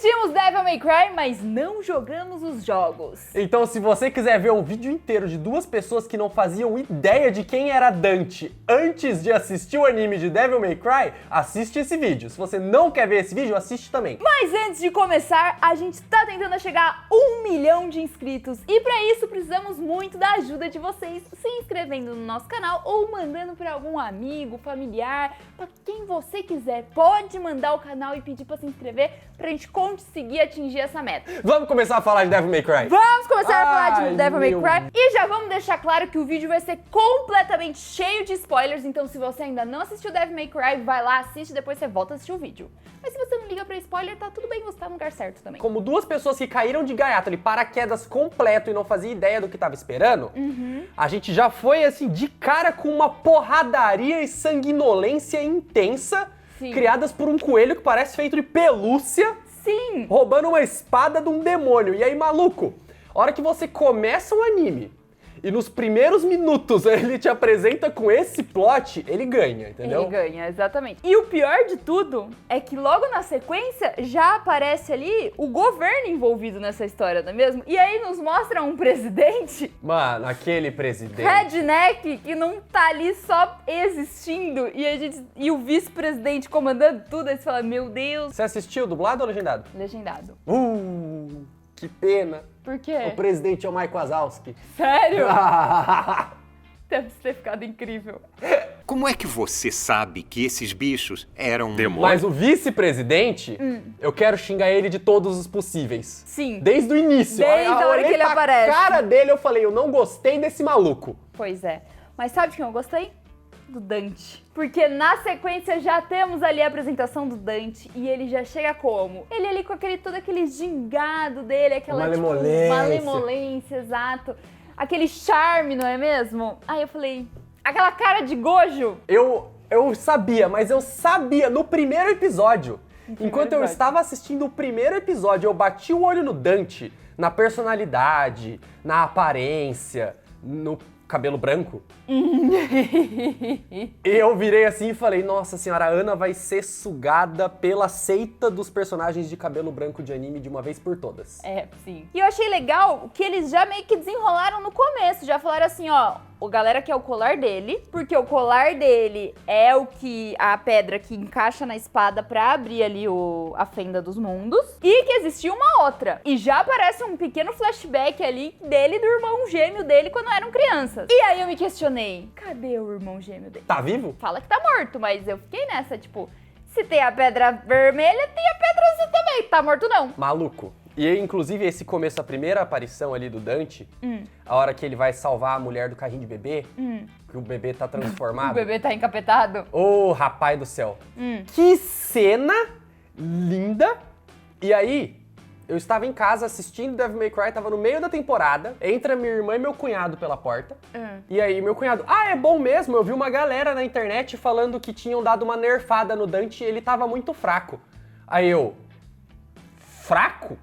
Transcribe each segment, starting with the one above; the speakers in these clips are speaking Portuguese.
Assistimos Devil May Cry, mas não jogamos os jogos. Então, se você quiser ver um vídeo inteiro de duas pessoas que não faziam ideia de quem era Dante antes de assistir o anime de Devil May Cry, assiste esse vídeo. Se você não quer ver esse vídeo, assiste também. Mas antes de começar, a gente tá tentando chegar a 1 milhão de inscritos. E pra isso, precisamos muito da ajuda de vocês se inscrevendo no nosso canal ou mandando pra algum amigo, familiar, pra quem você quiser. Pode mandar o canal e pedir pra se inscrever pra gente conseguir atingir essa meta. Vamos começar a falar de Devil May Cry? Vamos começar a falar de Ai, Devil May meu Cry. E já vamos deixar claro que o vídeo vai ser completamente cheio de spoilers. Então se você ainda não assistiu Devil May Cry, vai lá, assiste, depois você volta a assistir o vídeo. Mas se você não liga pra spoiler, tá tudo bem, você tá no lugar certo também. Como duas pessoas que caíram de gaiato ali, paraquedas completo e não fazia ideia do que tava esperando, a gente já foi assim de cara com uma porradaria e sanguinolência intensa, Sim. criadas por um coelho que parece feito de pelúcia, Sim! roubando uma espada de um demônio. E aí, maluco, a hora que você começa um anime e nos primeiros minutos ele te apresenta com esse plot, ele ganha, entendeu? Ele ganha, exatamente. E o pior de tudo é que logo na sequência já aparece ali o governo envolvido nessa história, não é mesmo? E aí nos mostra um presidente, Mano, aquele presidente. redneck, que não tá ali só existindo e o vice-presidente comandando tudo. Aí você fala, meu Deus. Você assistiu dublado ou legendado? Legendado. Que pena. Por quê? O presidente é o Mike Wazowski. Sério? Deve ter ficado incrível. Como é que você sabe que esses bichos eram demônios? Mas o vice-presidente, eu quero xingar ele de todos os possíveis. Sim. Desde o início. Desde a hora olhei que ele pra aparece. cara dele, eu falei, eu não gostei desse maluco. Pois é. Mas sabe de quem eu gostei? Do Dante. Porque na sequência já temos ali a apresentação do Dante e ele já chega como? Ele ali com todo aquele gingado dele, aquela Malemolência. Malemolência, exato. Aquele charme, não é mesmo? Aí eu falei, aquela cara de Gojo. Eu sabia, mas eu sabia no primeiro episódio. Enquanto eu episódio. estava assistindo o primeiro episódio, eu bati o olho no Dante, na personalidade, na aparência, no cabelo branco. E eu virei assim e falei, nossa senhora, a Ana vai ser sugada pela seita dos personagens de cabelo branco de anime de uma vez por todas. É, sim. E eu achei legal que eles já meio que desenrolaram no começo. Já falaram assim, ó, o galera quer o colar dele, porque o colar dele é a pedra que encaixa na espada pra abrir ali a fenda dos mundos. E que existia uma outra. E já aparece um pequeno flashback ali dele e do irmão gêmeo dele quando eram crianças. E aí eu me questionei, cadê o irmão gêmeo dele? Tá vivo? Fala que tá morto, mas eu fiquei nessa, tipo, se tem a pedra vermelha, tem a pedra azul também. Tá morto não. Maluco. E inclusive esse começo, a primeira aparição ali do Dante, a hora que ele vai salvar a mulher do carrinho de bebê, que o bebê tá transformado. O bebê tá encapetado. Ô, rapaz do céu. Que cena linda. E aí, eu estava em casa assistindo Devil May Cry, tava no meio da temporada, entra minha irmã e meu cunhado pela porta. E aí meu cunhado, é bom mesmo, eu vi uma galera na internet falando que tinham dado uma nerfada no Dante e ele tava muito fraco. Aí eu, fraco?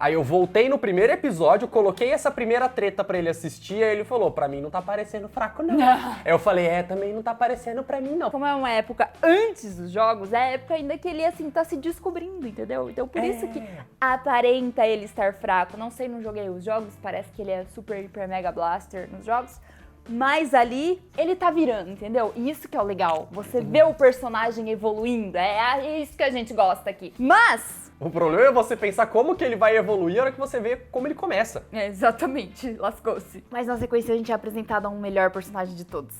Aí eu voltei no primeiro episódio, coloquei essa primeira treta pra ele assistir, aí ele falou, pra mim não tá parecendo fraco não. Aí eu falei, também não tá parecendo pra mim não. Como é uma época antes dos jogos, é a época ainda que ele, assim, tá se descobrindo, entendeu? Então por isso que aparenta ele estar fraco. Não sei, não joguei os jogos, parece que ele é super, hiper, mega blaster nos jogos. Mas ali, ele tá virando, entendeu? E isso que é o legal. Você vê o personagem evoluindo. É isso que a gente gosta aqui. Mas... O problema é você pensar como que ele vai evoluir na hora que você vê como ele começa. exatamente. Lascou-se. Mas na sequência a gente é apresentado a um melhor personagem de todos.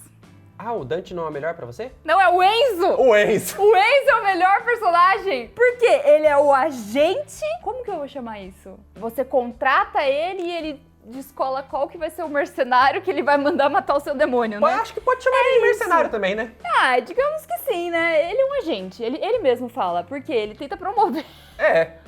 O Dante não é o melhor pra você? Não, é o Enzo! O Enzo! O Enzo é o melhor personagem! Por quê? Ele é o agente... Como que eu vou chamar isso? Você contrata ele e ele descola qual que vai ser o mercenário que ele vai mandar matar o seu demônio, né? Eu acho que pode chamar ele de mercenário também, né? Digamos que sim, né? Ele é um agente. Ele mesmo fala, porque ele tenta promover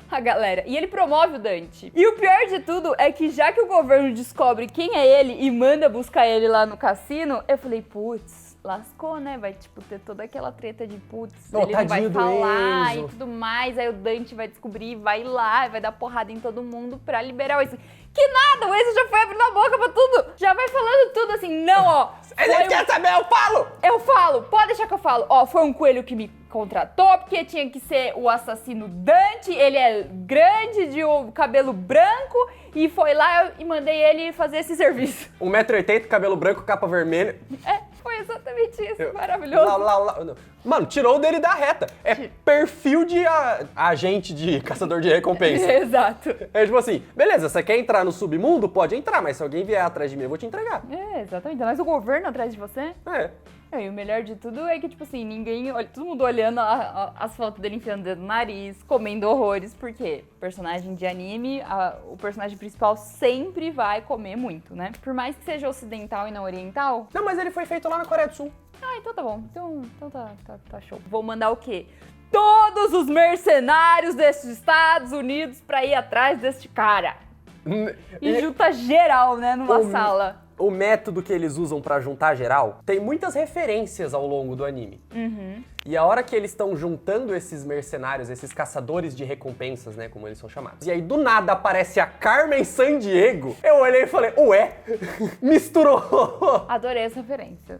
a galera. E ele promove o Dante. E o pior de tudo é que já que o governo descobre quem é ele e manda buscar ele lá no cassino, eu falei, putz, lascou, né? Vai, tipo, ter toda aquela treta de putz, ele não vai tadinho do falar Enzo. e tudo mais. Aí o Dante vai descobrir, vai lá, vai dar porrada em todo mundo pra liberar o Enzo. Que nada, o Enzo já foi abrindo a boca pra tudo. Já vai falando tudo assim, não, ó. Ele quer saber, eu falo! Eu falo, pode deixar que eu falo. Ó, foi um coelho que me contratou, porque tinha que ser o assassino Dante, ele é grande, de cabelo branco, e foi lá e mandei ele fazer esse serviço. 1,80m, cabelo branco, capa vermelha. Foi exatamente isso, maravilhoso. Mano, tirou o dele da reta. É perfil de agente de caçador de recompensa. Exato. É tipo assim, beleza, você quer entrar no submundo? Pode entrar, mas se alguém vier atrás de mim, eu vou te entregar. Exatamente. Mas o governo atrás de você? E o melhor de tudo é que, tipo assim, todo mundo olhando as fotos dele enfiando o dedo no nariz, comendo horrores, porque personagem de anime, o personagem principal sempre vai comer muito, né? Por mais que seja ocidental e não oriental. Não, mas ele foi feito lá na Coreia do Sul. Então tá bom. Então tá show. Vou mandar o quê? Todos os mercenários desses Estados Unidos pra ir atrás deste cara. E junta geral, né, numa sala. O método que eles usam pra juntar geral tem muitas referências ao longo do anime. E a hora que eles estão juntando esses mercenários, esses caçadores de recompensas, né, como eles são chamados. E aí do nada aparece a Carmen Sandiego. Eu olhei e falei, ué, misturou. Adorei essa referência.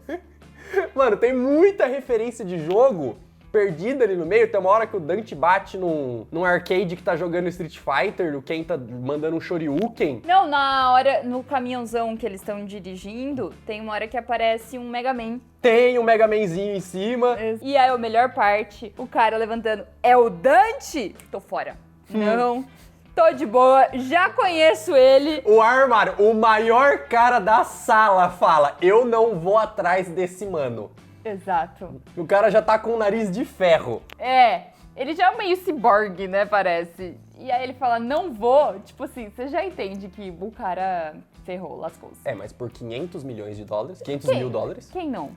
Mano, tem muita referência de jogo perdida ali no meio. Tem uma hora que o Dante bate num arcade que tá jogando Street Fighter, o Ken tá mandando um shoryuken. Não, na hora, no caminhãozão que eles estão dirigindo, tem uma hora que aparece um Mega Man. Tem um Mega Manzinho em cima. E aí a melhor parte, o cara levantando, é o Dante? Tô fora. Não, tô de boa, já conheço ele. O armário, o maior cara da sala fala, eu não vou atrás desse mano. Exato. O cara já tá com o nariz de ferro. Ele já é meio ciborgue, né, parece. E aí ele fala, não vou. Tipo assim, você já entende que o cara ferrou, lascou-se. Mas por 500 milhões de dólares, 500 mil dólares. Quem não,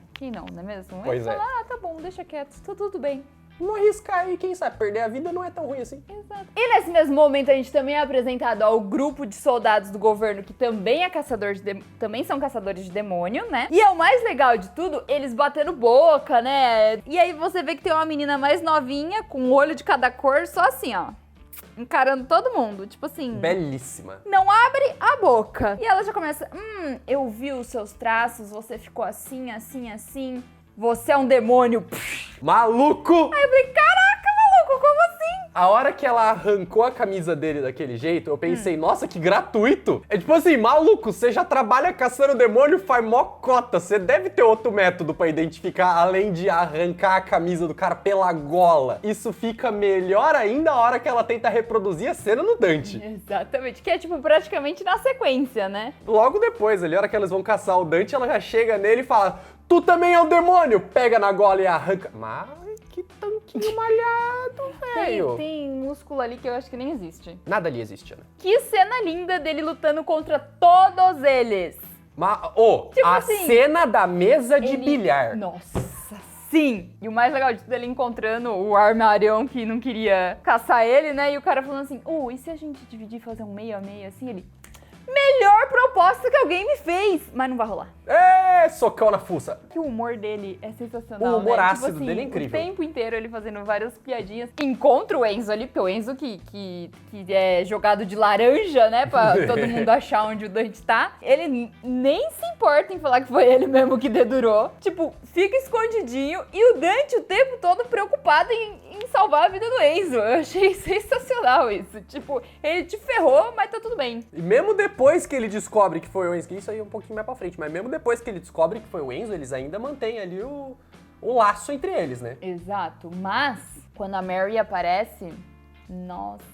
não é mesmo? Pois ele fala, tá bom, deixa quieto, tudo bem. Não arriscar e quem sabe, perder a vida não é tão ruim assim. Exato. E nesse mesmo momento a gente também é apresentado ao grupo de soldados do governo que também é também são caçadores de demônio, né? E é o mais legal de tudo, eles batendo boca, né? E aí você vê que tem uma menina mais novinha, com um olho de cada cor, só assim, ó. Encarando todo mundo, tipo assim... Belíssima. Não abre a boca. E ela já começa, eu vi os seus traços, você ficou assim, assim, assim... Você é um demônio. Maluco! Aí eu falei, caraca, maluco, como assim? A hora que ela arrancou a camisa dele daquele jeito, eu pensei, nossa, que gratuito. É tipo assim, maluco, você já trabalha caçando demônio, faz mó cota. Você deve ter outro método pra identificar, além de arrancar a camisa do cara pela gola. Isso fica melhor ainda a hora que ela tenta reproduzir a cena no Dante. Exatamente, que é tipo praticamente na sequência, né? Logo depois, ali, a hora que eles vão caçar o Dante, ela já chega nele e fala... Tu também é um demônio! Pega na gola e arranca. Mas que tanquinho malhado, velho. Tem músculo ali que eu acho que nem existe. Nada ali existe, Ana. Que cena linda dele lutando contra todos eles. Tipo a assim, cena da mesa de bilhar. Nossa, sim! E o mais legal de tudo é ele encontrando o armarião que não queria caçar ele, né? E o cara falando assim, e se a gente dividir e fazer um meio a meio assim? Ele... Melhor proposta que alguém me fez, mas não vai rolar. Socão na fuça. Que o humor dele é sensacional, o humor né? ácido tipo assim, dele é incrível. O tempo inteiro ele fazendo várias piadinhas. Encontra o Enzo ali, porque o Enzo que é jogado de laranja, né? Pra todo mundo achar onde o Dante tá. Ele nem se importa em falar que foi ele mesmo que dedurou. Tipo, fica escondidinho e o Dante o tempo todo preocupado em salvar a vida do Enzo. Eu achei sensacional isso. Tipo, ele te ferrou, mas tá tudo bem. E mesmo depois que ele descobre que foi o Enzo, que isso aí é um pouquinho mais pra frente, mas mesmo depois que ele descobre que foi o Enzo, eles ainda mantêm ali o laço entre eles, né? Exato, mas quando a Mary aparece, nossa,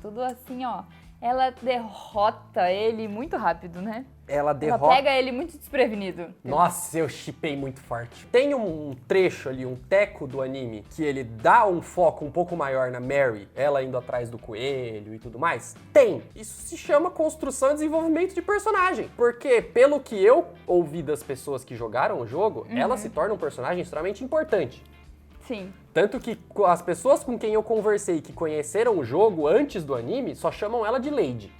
tudo assim, ó, ela derrota ele muito rápido, né? Ela derrota... Ela pega ele muito desprevenido. Nossa, eu shippei muito forte. Tem um trecho ali, um teco do anime, que ele dá um foco um pouco maior na Mary, ela indo atrás do coelho e tudo mais? Tem. Isso se chama construção e desenvolvimento de personagem. Porque, pelo que eu ouvi das pessoas que jogaram o jogo, ela se torna um personagem extremamente importante. Sim. Tanto que as pessoas com quem eu conversei que conheceram o jogo antes do anime só chamam ela de Lady.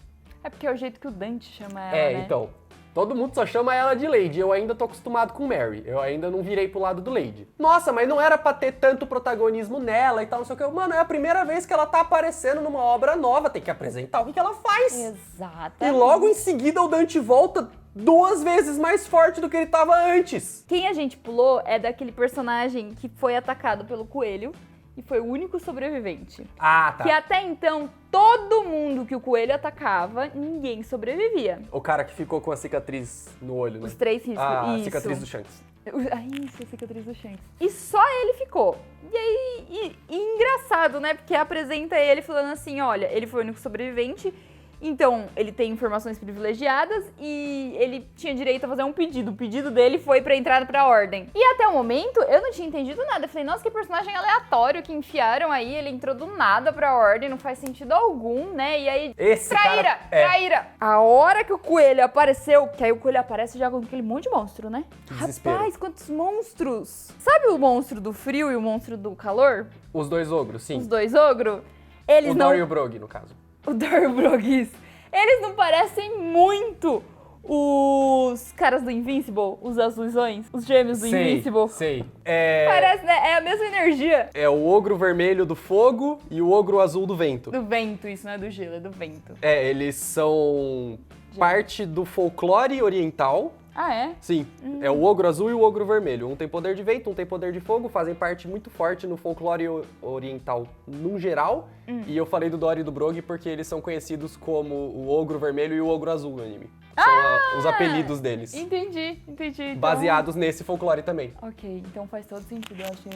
É porque é o jeito que o Dante chama ela, né? Então. Todo mundo só chama ela de Lady. Eu ainda tô acostumado com Mary. Eu ainda não virei pro lado do Lady. Nossa, mas não era pra ter tanto protagonismo nela e tal, não sei o que. Mano, é a primeira vez que ela tá aparecendo numa obra nova. Tem que apresentar o que ela faz. Exato. E logo em seguida o Dante volta 2 vezes mais forte do que ele tava antes. Quem a gente pulou é daquele personagem que foi atacado pelo coelho e foi o único sobrevivente. Ah, tá. Que até então, todo mundo que o coelho atacava, ninguém sobrevivia. O cara que ficou com a cicatriz no olho, né? Os 3 riscos. A Isso. cicatriz do Shanks. Isso, a cicatriz do Shanks. E só ele ficou. E aí, engraçado, né? Porque apresenta ele falando assim, olha, ele foi o único sobrevivente, então ele tem informações privilegiadas e ele tinha direito a fazer um pedido. O pedido dele foi pra entrada pra ordem. E até o momento, eu não tinha entendido nada. Eu falei, nossa, que personagem aleatório que enfiaram aí. Ele entrou do nada pra ordem, não faz sentido algum, né? E aí, Esse traíra, cara é. traíra. A hora que o coelho apareceu, que aí o coelho aparece já com aquele monte de monstro, né? Que desespero. Rapaz, quantos monstros! Sabe o monstro do frio e o monstro do calor? Os 2 ogros, sim. Os 2 ogros? Eles O não... Dor e o Brog, no caso. O Dorbrogis. Eles não parecem muito os caras do Invincible, os azulzões, os gêmeos do Invincible. Sei. Parece, né? É a mesma energia. É o ogro vermelho do fogo e o ogro azul do vento. Do vento, isso não é do gelo, é do vento. Eles são parte do folclore oriental. Ah, é? Sim, é o ogro azul e o ogro vermelho. Um tem poder de vento, um tem poder de fogo, fazem parte muito forte no folclore oriental no geral. E eu falei do Dory e do Brog porque eles são conhecidos como o ogro vermelho e o ogro azul no anime. São os apelidos deles. Entendi. Então... Baseados nesse folclore também. Ok, então faz todo sentido. Eu achei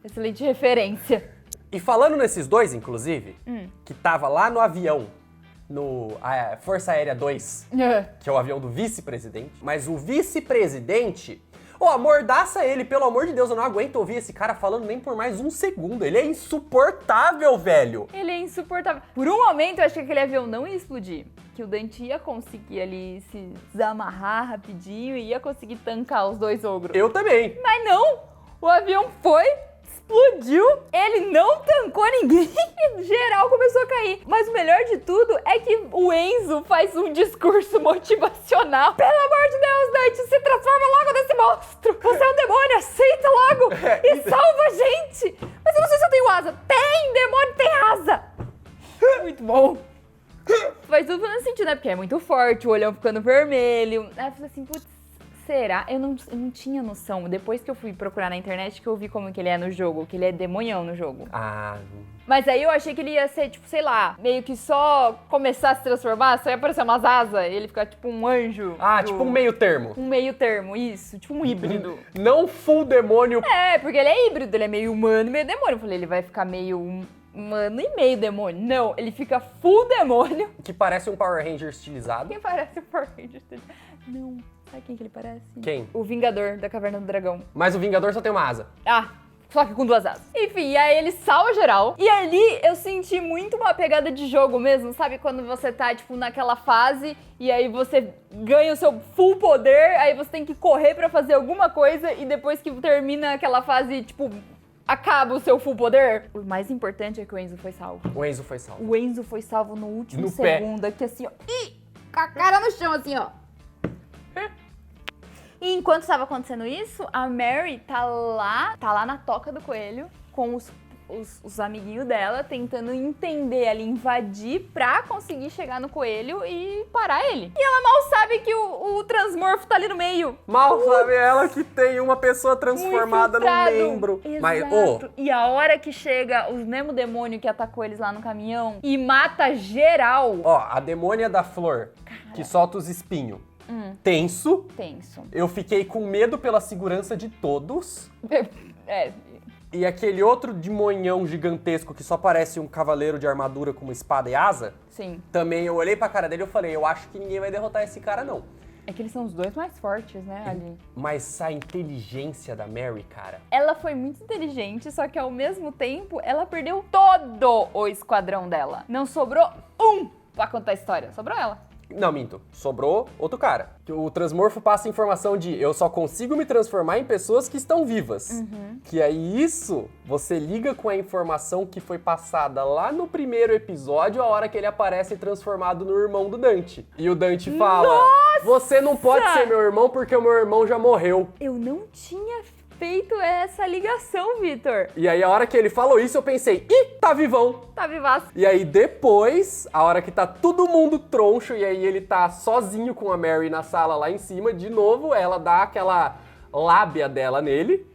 excelente referência. E falando nesses 2, inclusive, que tava lá no avião, no Força Aérea 2, que é o avião do vice-presidente. Mas o vice-presidente, amordaça ele, pelo amor de Deus, eu não aguento ouvir esse cara falando nem por mais um segundo. Ele é insuportável, velho. Ele é insuportável. Por um momento eu achei que aquele avião não ia explodir. Que o Dante ia conseguir ali se desamarrar rapidinho e ia conseguir tancar os 2 ogros. Eu também. Mas não! O avião foi, explodiu, ele não tancou ninguém e geral começou a cair. Mas o melhor de tudo é que o Enzo faz um discurso motivacional. Pelo amor de Deus, Dante, se transforma logo nesse monstro. Você é um demônio, aceita logo e salva a gente. Mas eu não sei se eu tenho asa. Tem, demônio tem asa. Muito bom. Faz tudo fazendo sentido, né? Porque é muito forte, o olhão ficando vermelho. Aí eu falei assim, putz, será? Eu não tinha noção. Depois que eu fui procurar na internet que eu vi como que ele é no jogo, que ele é demonhão no jogo. Mas aí eu achei que ele ia ser, tipo, sei lá, meio que só começar a se transformar, só ia aparecer umas asas e ele ficar tipo um anjo. Tipo um meio termo. Um meio termo, isso. Tipo um híbrido. Não full demônio. É, porque ele é híbrido, ele é meio humano e meio demônio. Eu falei, ele vai ficar meio humano e meio demônio. Não, ele fica full demônio. Que parece um Power Ranger estilizado. Quem parece o Power Ranger? Não, sabe quem que ele parece? Quem? O Vingador da Caverna do Dragão. Mas o Vingador só tem uma asa. Só que com 2 asas. Enfim, e aí ele salva geral. E ali eu senti muito uma pegada de jogo mesmo, sabe? Quando você tá, tipo, naquela fase e aí você ganha o seu full poder, aí você tem que correr pra fazer alguma coisa e depois que termina aquela fase, tipo, acaba o seu full poder. O mais importante é que o Enzo foi salvo. O Enzo foi salvo. O Enzo foi salvo no último No pé. segundo, aqui assim, ó. Com a cara no chão, assim, ó. E enquanto estava acontecendo isso, a Mary tá lá na toca do coelho, com os amiguinhos dela, tentando entender ali, invadir pra conseguir chegar no coelho e parar ele. E ela mal sabe que o transmorfo tá ali no meio. Mal sabe ela que tem uma pessoa transformada no infiltrado. membro. Exato. Mas, E a hora que chega o mesmo demônio que atacou eles lá no caminhão e mata geral. a demônia da flor, que solta os espinhos. Tenso. Eu fiquei com medo pela segurança de todos. E aquele outro demonhão gigantesco que só parece um cavaleiro de armadura com uma espada e asa. Sim. Também eu olhei pra cara dele e falei, eu acho que ninguém vai derrotar esse cara, não. É que eles são os 2 mais fortes, né, ali. Mas a inteligência da Mary, cara... Ela foi muito inteligente, só que ao mesmo tempo, ela perdeu todo o esquadrão dela. Não sobrou um pra contar a história, sobrou ela. Não, minto. Sobrou outro cara. O transmorfo passa a informação de eu só consigo me transformar em pessoas que estão vivas. Que aí isso, você liga com a informação que foi passada lá no primeiro episódio, a hora que ele aparece transformado no irmão do Dante. E o Dante fala, você não pode ser meu irmão porque o meu irmão já morreu. Eu não tinha feito essa ligação, Vitor. E aí, a hora que ele falou isso, eu pensei, ih, tá vivão. Tá vivaço. E aí, depois, a hora que tá todo mundo troncho, e aí ele tá sozinho com a Mary na sala lá em cima, de novo, ela dá aquela lábia dela nele,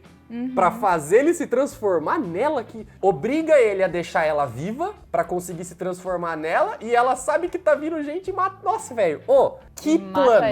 pra fazer ele se transformar nela, que obriga ele a deixar ela viva, pra conseguir se transformar nela, e ela sabe que tá vindo gente e mata. Nossa, velho, que plano.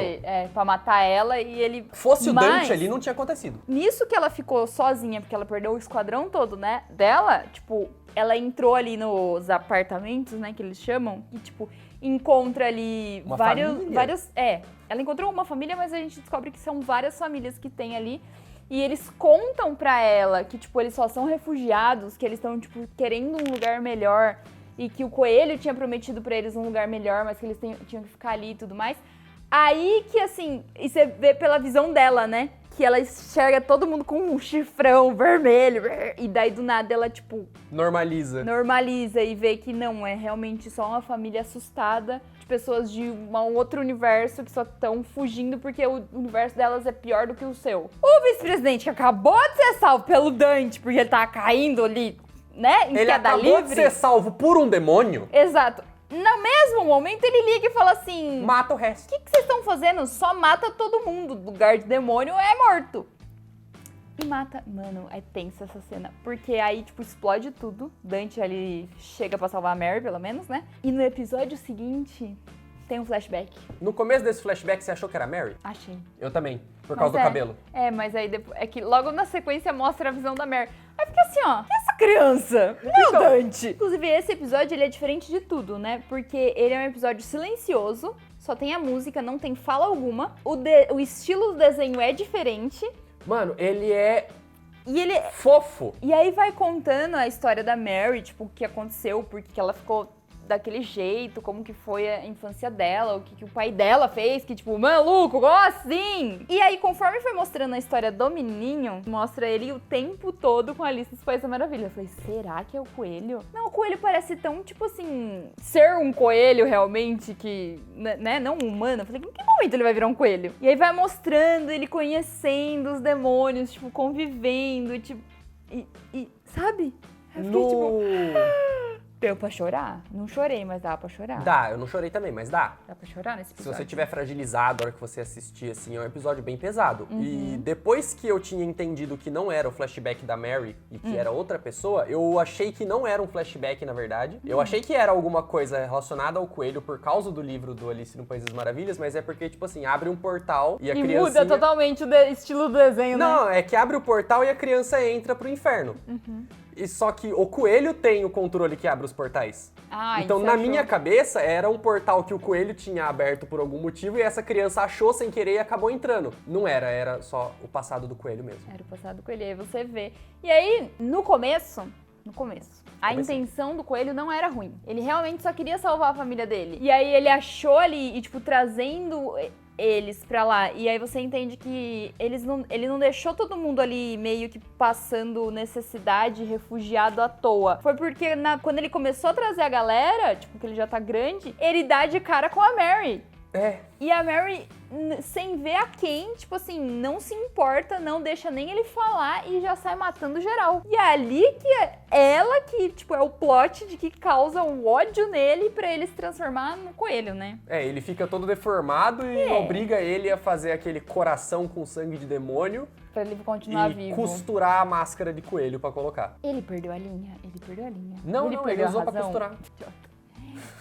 Pra matar ela e ele... Fosse o Mas, Dante ali, não tinha acontecido. nisso que ela ficou sozinha, porque ela perdeu o esquadrão todo, né, dela, tipo, ela entrou ali nos apartamentos, né, que eles chamam, e, tipo, encontra ali Uma vários... família? Ela encontrou uma família, mas a gente descobre que são várias famílias que tem ali. E eles contam pra ela que, tipo, eles só são refugiados, que eles estão, tipo, querendo um lugar melhor. E que o coelho tinha prometido pra eles um lugar melhor, mas que eles tinham que ficar ali e tudo mais. Aí que, assim, e você vê pela visão dela, né? Que ela enxerga todo mundo com um chifrão vermelho. E daí, do nada, ela, tipo, Normaliza. normaliza e vê que não, é realmente só uma família assustada de pessoas de um outro universo que só estão fugindo porque o universo delas é pior do que o seu. O vice-presidente que acabou de ser salvo pelo Dante porque ele tá caindo ali, né, em Ele queda acabou livre. de ser salvo por um demônio, Exato. No mesmo momento ele liga e fala assim: mata o resto. o que vocês estão fazendo? Só mata todo mundo. Lugar de demônio é morto. E mata. Mano, é tensa essa cena. Porque aí, tipo, explode tudo. Dante ali chega pra salvar a Mary, pelo menos, né? E no episódio seguinte, tem um flashback. No começo desse flashback, você achou que era Mary? Achei. Eu também, por Mas causa do é. cabelo. É, mas aí depois. É que logo na sequência mostra a visão da Mary. Aí fica assim, ó. E essa criança? Meu Então. Dante! Inclusive, esse episódio ele é diferente de tudo, né? Porque ele é um episódio silencioso. Só tem a música, não tem fala alguma. O estilo do desenho é diferente. Mano, ele é E ele. fofo. E aí vai contando a história da Mary, tipo, o que aconteceu, por que ela ficou daquele jeito, como que foi a infância dela, o que o pai dela fez, que tipo, maluco, igual assim. E aí, conforme foi mostrando a história do menininho, mostra ele o tempo todo com a Alice dos Países da Maravilha. Eu falei, será que é o coelho? Não, o coelho parece tão, tipo assim, ser um coelho realmente, que, né, não um humano. Eu falei, em que momento ele vai virar um coelho? E aí vai mostrando ele conhecendo os demônios, tipo, convivendo, tipo, e sabe? Eu fiquei, tipo... Deu pra chorar? Não chorei, mas dá pra chorar. Dá, eu não chorei também, mas dá. Dá pra chorar nesse Se episódio? você tiver fragilizado a hora que você assistir, assim, é um episódio bem pesado. Uhum. E depois que eu tinha entendido que não era o flashback da Mary e que era outra pessoa, eu achei que não era um flashback, na verdade. Eu achei que era alguma coisa relacionada ao coelho por causa do livro do Alice no País das Maravilhas, mas é porque, tipo assim, abre um portal e a E criancinha... muda totalmente o estilo do desenho, né? Não, é que abre o portal e a criança entra pro inferno. E só que o coelho tem o controle que abre os portais. Ah, Então, isso na achou. minha cabeça, era um portal que o coelho tinha aberto por algum motivo e essa criança achou sem querer e acabou entrando. Não era, era só o passado do coelho mesmo. Era o passado coelho, aí você vê. E aí, no começo, a Comecei. intenção do coelho não era ruim. Ele realmente só queria salvar a família dele. E aí ele achou ali, e tipo, trazendo eles pra lá. E aí você entende que ele não deixou todo mundo ali meio que passando necessidade, refugiado à toa. Foi porque quando ele começou a trazer a galera, tipo, que ele já tá grande, ele dá de cara com a Mary. É. E a Mary, sem ver a quem, tipo assim, não se importa, não deixa nem ele falar e já sai matando geral. E é ali que é ela que, tipo, é o plot de que causa o ódio nele pra ele se transformar no coelho, né? É, ele fica todo deformado e obriga ele a fazer aquele coração com sangue de demônio Pra ele continuar e vivo. costurar a máscara de coelho pra colocar. Ele perdeu a linha, ele perdeu a linha. Não, ele perdeu a usou pra razão. costurar.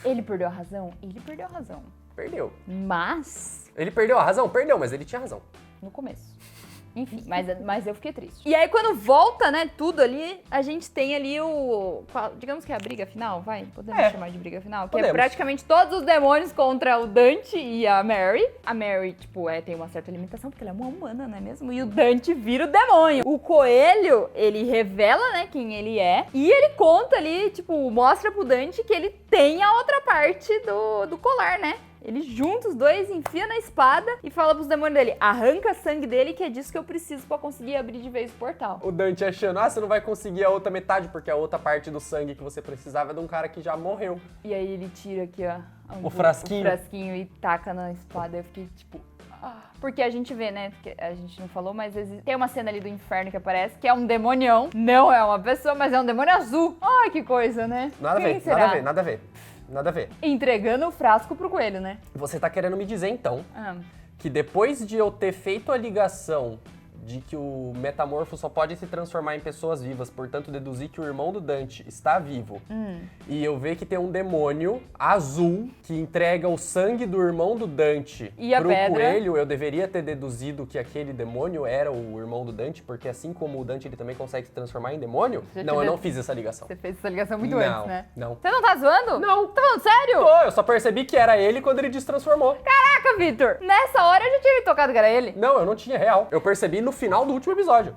Ele perdeu a razão? Ele perdeu a razão. Perdeu. Mas... Ele perdeu a razão? Perdeu, mas ele tinha razão. no começo. Enfim, mas eu fiquei triste. E aí, quando volta, né, tudo ali, a gente tem ali digamos que é a briga final, vai? Podemos chamar de briga final? Que Podemos. é praticamente todos os demônios contra o Dante e a Mary. A Mary, tipo, tem uma certa limitação, porque ela é uma humana, não é mesmo? E o Dante vira o demônio. O coelho, ele revela, né, quem ele é. E ele conta ali, tipo, mostra pro Dante que ele tem a outra parte do colar, né? Ele junta os dois, enfia na espada e fala pros demônios dele, arranca sangue dele, que é disso que eu preciso pra conseguir abrir de vez o portal. O Dante achando, você não vai conseguir a outra metade, porque a outra parte do sangue que você precisava é de um cara que já morreu. E aí ele tira aqui, ó, O frasquinho. o frasquinho e taca na espada. Eu fiquei tipo, Porque a gente vê, né, que a gente não falou, mas tem uma cena ali do inferno que aparece, que é um demonião. Não é uma pessoa, mas é um demônio azul. Ai, que coisa, né? Nada a Quem ver, será? nada a ver, nada a ver. Nada a ver. Entregando o frasco pro coelho, né? Você tá querendo me dizer, então, Ah. que depois de eu ter feito a ligação de que o metamorfo só pode se transformar em pessoas vivas, portanto deduzir que o irmão do Dante está vivo, e eu ver que tem um demônio azul que entrega o sangue do irmão do Dante E a pro pedra? coelho, eu deveria ter deduzido que aquele demônio era o irmão do Dante, porque assim como o Dante ele também consegue se transformar em demônio? Você Não, eu fez- não fiz essa ligação. Você fez essa ligação muito Não, antes, né? não. Você não tá zoando? Não. Tá falando sério? Pô, eu só percebi que era ele quando ele destransformou. Caraca, Vitor! Nessa hora eu já tinha me tocado que era ele. Não, eu não tinha real. Eu percebi no final do último episódio.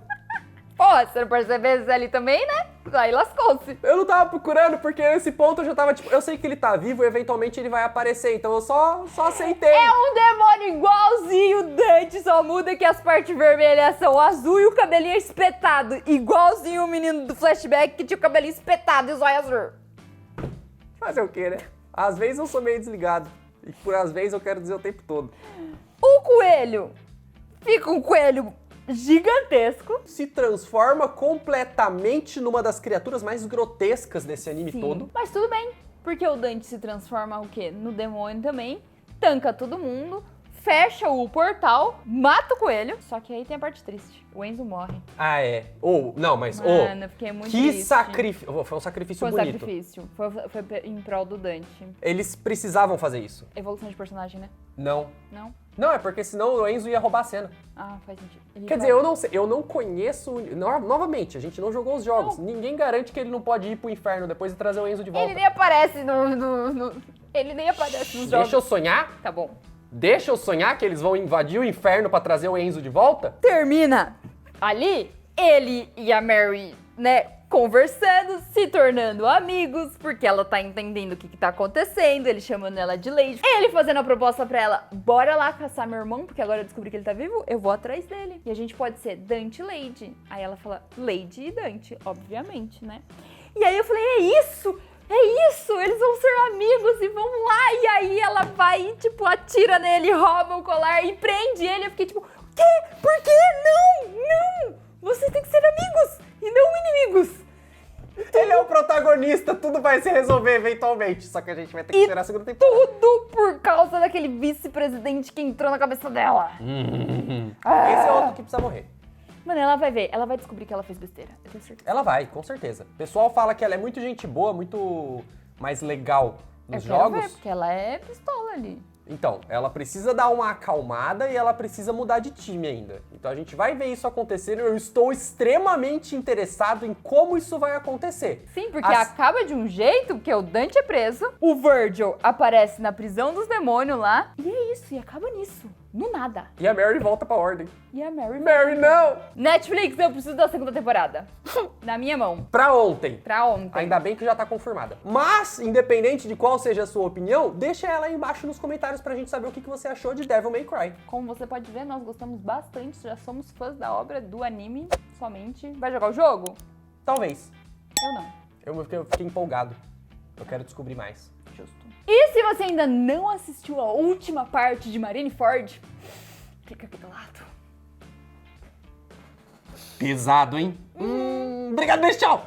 Pô, se você não percebesse ali também, né? Aí lascou-se. Eu não tava procurando, porque nesse ponto eu já tava tipo, eu sei que ele tá vivo e eventualmente ele vai aparecer, então eu só aceitei. É um demônio igualzinho o Dante, só muda que as partes vermelhas são azul e o cabelinho é espetado. Igualzinho o menino do flashback que tinha o cabelinho espetado e os olhos azul. Fazer o quê, né? Às vezes eu sou meio desligado. E por às vezes eu quero dizer o tempo todo. O coelho fica um coelho gigantesco. Se transforma completamente numa das criaturas mais grotescas desse anime Sim, todo. mas tudo bem, porque o Dante se transforma o quê? No demônio também, tanca todo mundo, fecha o portal, mata o coelho. Só que aí tem a parte triste, o Enzo morre. Ah, é. Não, mas Mano, eu fiquei muito que triste. sacrifício. Foi um sacrifício Foi um bonito. sacrifício, foi em prol do Dante. Eles precisavam fazer isso. Evolução de personagem, né? Não. Não? Não, é porque senão o Enzo ia roubar a cena. Ah, faz sentido. Ele Quer vai- dizer, eu não sei, eu não conheço. Novamente, a gente não jogou os jogos. Ninguém garante que ele não pode ir pro inferno depois e trazer o Enzo de volta. Ele nem aparece Ele nem aparece nos jogos. Deixa eu sonhar? Tá bom. Deixa eu sonhar que eles vão invadir o inferno pra trazer o Enzo de volta? Termina ali, ele e a Mary, né, conversando, se tornando amigos, porque ela tá entendendo o que tá acontecendo, ele chamando ela de Lady. Ele fazendo a proposta pra ela, bora lá caçar meu irmão, porque agora eu descobri que ele tá vivo, eu vou atrás dele. E a gente pode ser Dante e Lady. Aí ela fala, Lady e Dante, obviamente, né? E aí eu falei, é isso, eles vão ser amigos e vão lá. E aí ela vai e, tipo, atira nele, rouba o colar e prende ele. Eu fiquei tipo, o quê? Por quê? Não! Vocês têm que ser amigos e não inimigos. Ele é o protagonista, tudo vai se resolver eventualmente. Só que a gente vai ter que esperar a segunda temporada. Tudo por causa daquele vice-presidente que entrou na cabeça dela. Esse é outro que precisa morrer. Mano, ela vai ver, ela vai descobrir que ela fez besteira. Eu tenho certeza. Ela vai, com certeza. O pessoal fala que ela é muito gente boa, muito mais legal nos Eu quero jogos. ver, porque ela é pistola ali. Então, ela precisa dar uma acalmada e ela precisa mudar de time ainda. Então a gente vai ver isso acontecer e eu estou extremamente interessado em como isso vai acontecer. Sim, porque acaba de um jeito, porque o Dante é preso, o Virgil aparece na prisão dos demônios lá, e é isso, e acaba nisso. No nada. E a Mary volta pra ordem. E a Mary... Mary, não! Netflix, eu preciso da segunda temporada. Na minha mão. Pra ontem. Pra ontem. Ainda bem que já tá confirmada. Mas, independente de qual seja a sua opinião, deixa ela aí embaixo nos comentários pra gente saber o que você achou de Devil May Cry. Como você pode ver, nós gostamos bastante, já somos fãs da obra, do anime, somente. Vai jogar o jogo? Talvez. Eu não. Eu fiquei empolgado. Eu quero descobrir mais. Justo. E se você ainda não assistiu a última parte de Marineford, fica aqui do lado. Pesado, hein? Obrigado, beijo, tchau!